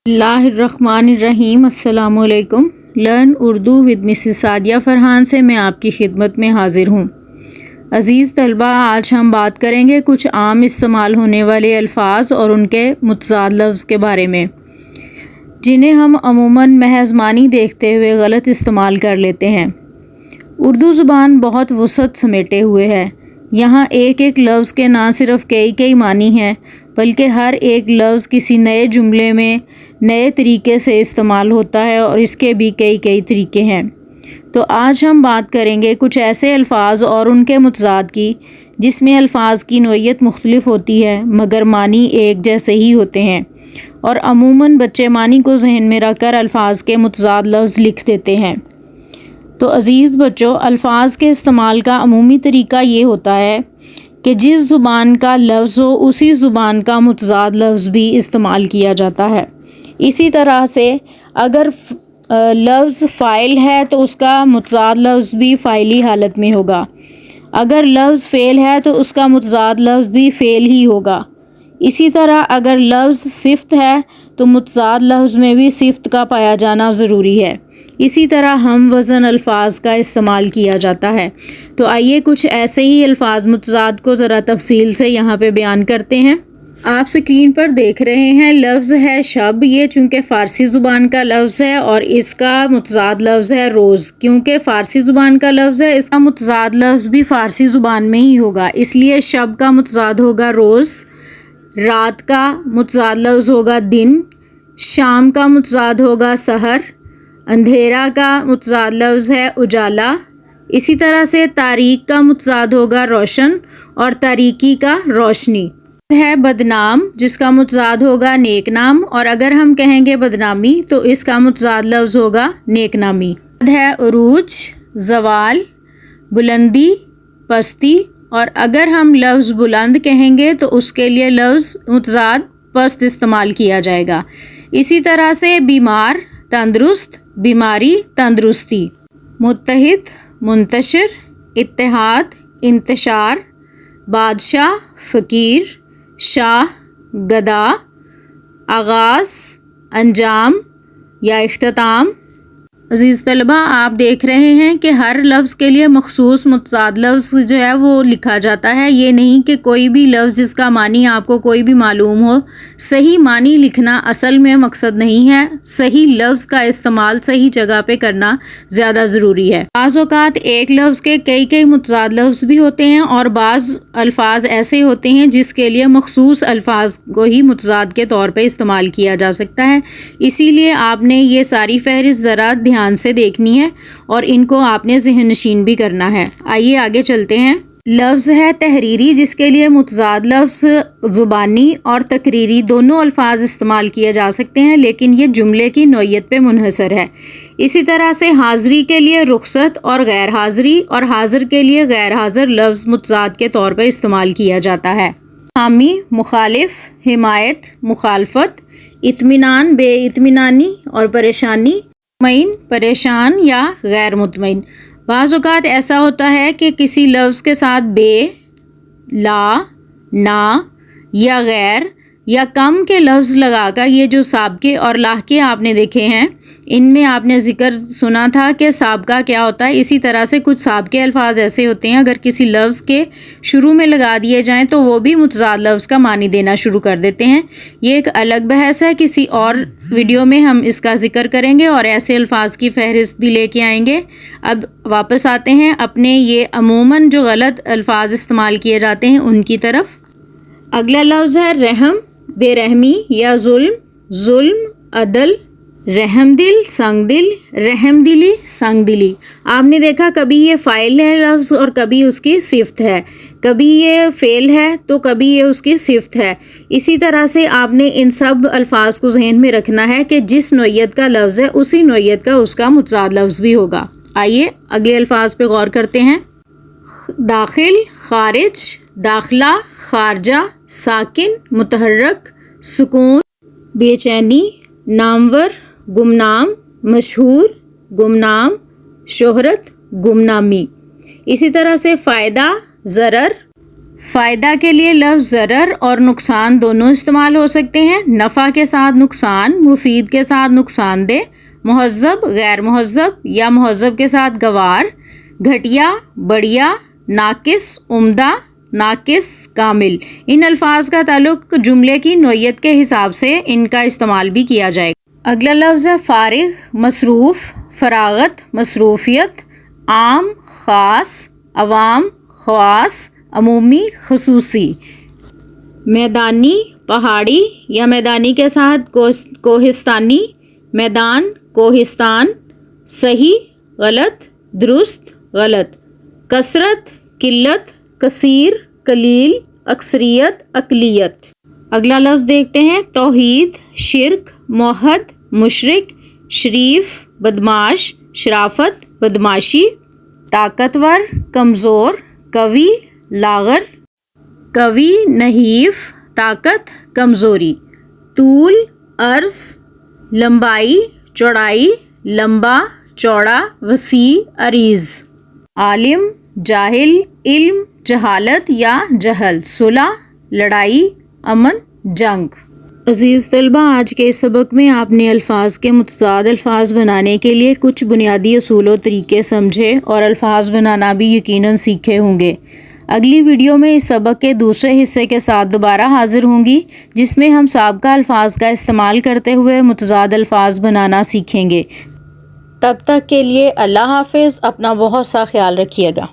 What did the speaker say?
اللہ الرحمن الرحیم۔ السلام علیکم۔ Learn Urdu with Mrs Sadia Farhan سے میں آپ کی خدمت میں حاضر ہوں۔ عزیز طلبہ، آج ہم بات کریں گے کچھ عام استعمال ہونے والے الفاظ اور ان کے متضاد لفظ کے بارے میں، جنہیں ہم عموماً محض معنی دیکھتے ہوئے غلط استعمال کر لیتے ہیں۔ اردو زبان بہت وسعت سمیٹے ہوئے ہے۔ یہاں ایک ایک لفظ کے نہ صرف کئی معنی ہیں، بلکہ ہر ایک لفظ کسی نئے جملے میں نئے طریقے سے استعمال ہوتا ہے اور اس کے بھی کئی طریقے ہیں۔ تو آج ہم بات کریں گے کچھ ایسے الفاظ اور ان کے متضاد کی، جس میں الفاظ کی نوعیت مختلف ہوتی ہے مگر معنی ایک جیسے ہی ہوتے ہیں، اور عموماً بچے معنی کو ذہن میں رکھ کر الفاظ کے متضاد لفظ لکھ دیتے ہیں۔ تو عزیز بچوں، الفاظ کے استعمال کا عمومی طریقہ یہ ہوتا ہے کہ جس زبان کا لفظ ہو اسی زبان کا متضاد لفظ بھی استعمال کیا جاتا ہے۔ اسی طرح سے اگر لفظ فاعل ہے تو اس کا متضاد لفظ بھی فاعلی حالت میں ہوگا، اگر لفظ فعل ہے تو اس کا متضاد لفظ بھی فعل ہی ہوگا۔ اسی طرح اگر لفظ صفت ہے تو متضاد لفظ میں بھی صفت کا پایا جانا ضروری ہے۔ اسی طرح ہم وزن الفاظ کا استعمال کیا جاتا ہے۔ تو آئیے کچھ ایسے ہی الفاظ متضاد کو ذرا تفصیل سے یہاں پہ بیان کرتے ہیں۔ آپ اسکرین پر دیکھ رہے ہیں لفظ ہے شب۔ یہ چونکہ فارسی زبان کا لفظ ہے اور اس کا متضاد لفظ ہے روز۔ کیونکہ فارسی زبان کا لفظ ہے، اس کا متضاد لفظ بھی فارسی زبان میں ہی ہوگا، اس لیے شب کا متضاد ہوگا روز، رات کا متضاد لفظ ہوگا دن، شام کا متضاد ہوگا سحر، اندھیرا کا متضاد لفظ ہے اجالا، اسی طرح سے تاریک کا متضاد ہوگا روشن اور تاریکی کا روشنی ہے۔ بدنام، جس کا متضاد ہوگا نیک نام، اور اگر ہم کہیں گے بدنامی تو اس کا متضاد لفظ ہوگا نیک نامی ہے۔ عروج، زوال، بلندی، پستی، اور اگر ہم لفظ بلند کہیں گے تو اس کے لیے لفظ متضاد پست استعمال کیا جائے گا۔ اسی طرح سے بیمار، تندرست، بیماری، تندرستی، متحد، منتشر، اتحاد، انتشار، بادشاہ، فقیر، شاہ، گدا، آغاز، انجام یا اختتام۔ عزیز طلبہ، آپ دیکھ رہے ہیں کہ ہر لفظ کے لیے مخصوص متضاد لفظ جو ہے وہ لکھا جاتا ہے۔ یہ نہیں کہ کوئی بھی لفظ جس کا معنی آپ کو کوئی بھی معلوم ہو، صحیح معنی لکھنا اصل میں مقصد نہیں ہے، صحیح لفظ کا استعمال صحیح جگہ پہ کرنا زیادہ ضروری ہے۔ بعض اوقات ایک لفظ کے کئی متضاد لفظ بھی ہوتے ہیں اور بعض الفاظ ایسے ہوتے ہیں جس کے لیے مخصوص الفاظ کو ہی متضاد کے طور پہ استعمال کیا جا سکتا ہے۔ اسی لیے آپ نے یہ ساری فہرست ذرا دھیان سے دیکھنی ہے اور ان کو آپ نے ذہن نشین بھی کرنا ہے۔ آئیے آگے چلتے ہیں۔ لفظ ہے تحریری، جس کے لیے متضاد لفظ زبانی اور تقریری دونوں الفاظ استعمال کیے جا سکتے ہیں، لیکن یہ جملے کی نوعیت پہ منحصر ہے۔ اسی طرح سے حاضری کے لیے رخصت اور غیر حاضری، اور حاضر کے لیے غیر حاضر لفظ متضاد کے طور پر استعمال کیا جاتا ہے۔ حامی، مخالف، حمایت، مخالفت، اطمینان، بے اطمینانی اور پریشانی، مطمئن، پریشان یا غیر مطمئن۔ بعض اوقات ایسا ہوتا ہے کہ کسی لفظ کے ساتھ بے، لا، نا یا غیر یا کم کے لفظ لگا کر، یہ جو سابقے اور لاحقے آپ نے دیکھے ہیں، ان میں آپ نے ذکر سنا تھا کہ سابقہ کیا ہوتا ہے۔ اسی طرح سے کچھ سابقے الفاظ ایسے ہوتے ہیں اگر کسی لفظ کے شروع میں لگا دیے جائیں تو وہ بھی متضاد لفظ کا معنی دینا شروع کر دیتے ہیں۔ یہ ایک الگ بحث ہے، کسی اور ویڈیو میں ہم اس کا ذکر کریں گے اور ایسے الفاظ کی فہرست بھی لے کے آئیں گے۔ اب واپس آتے ہیں اپنے یہ عموماً جو غلط الفاظ استعمال کیے جاتے ہیں ان کی طرف۔ اگلا لفظ ہے رحم، بے رحمی یا ظلم، عدل، رحم دل، سنگ دل، رحم دلی، سنگ دلی۔ آپ نے دیکھا کبھی یہ فاعل ہے لفظ اور کبھی اس کی صفت ہے، کبھی یہ فعل ہے تو کبھی یہ اس کی صفت ہے۔ اسی طرح سے آپ نے ان سب الفاظ کو ذہن میں رکھنا ہے کہ جس نوعیت کا لفظ ہے اسی نوعیت کا اس کا متضاد لفظ بھی ہوگا۔ آئیے اگلے الفاظ پہ غور کرتے ہیں۔ داخل، خارج، داخلہ، خارجہ، ساکن، متحرک، سکون، بے چینی، نامور، گمنام، مشہور، گمنام، شہرت، گمنامی۔ اسی طرح سے فائدہ، ضرر، فائدہ کے لیے لفظ ضرر اور نقصان دونوں استعمال ہو سکتے ہیں. نفع کے ساتھ نقصان، مفید کے ساتھ نقصان دہ، مہذب غیر مہذب یا مہذب کے ساتھ گوار، گھٹیا بڑھیا، ناقص عمدہ، ناقص کامل. ان الفاظ کا تعلق جملے کی نوعیت کے حساب سے ان کا استعمال بھی کیا جائے گا. اگلا لفظ ہے فارغ، مصروف، فراغت، مصروفیت، عام، خاص، عوام، خواص، عمومی، خصوصی. میدانی، پہاڑی یا میدانی کے ساتھ کوہستانی، میدان، کوہستان، صحیح، غلط، درست، غلط. کثرت، قلت، کثیر، قلیل، اکثریت، اقلیت. اگلا لفظ دیکھتے ہیں توحید، شرک، موحد، مشرک، شریف، بدماش، شرافت، بدماشی. طاقتور، کمزور، قوی، لاغر. قوی، نحیف، طاقت، کمزوری. طول، عرض، لمبائی، چوڑائی، لمبا، چوڑا، وسیع، عریض. عالم، جاہل، علم، جہالت یا جہل. صلح، لڑائی، امن، جنگ. عزیز طلبہ، آج کے اس سبق میں آپ نے الفاظ کے متضاد الفاظ بنانے کے لیے کچھ بنیادی اصول و طریقے سمجھے اور الفاظ بنانا بھی یقیناً سیکھے ہوں گے. اگلی ویڈیو میں اس سبق کے دوسرے حصے کے ساتھ دوبارہ حاضر ہوں گی، جس میں ہم سابقہ الفاظ کا استعمال کرتے ہوئے متضاد الفاظ بنانا سیکھیں گے. تب تک کے لیے اللہ حافظ. اپنا بہت سا خیال رکھیے گا.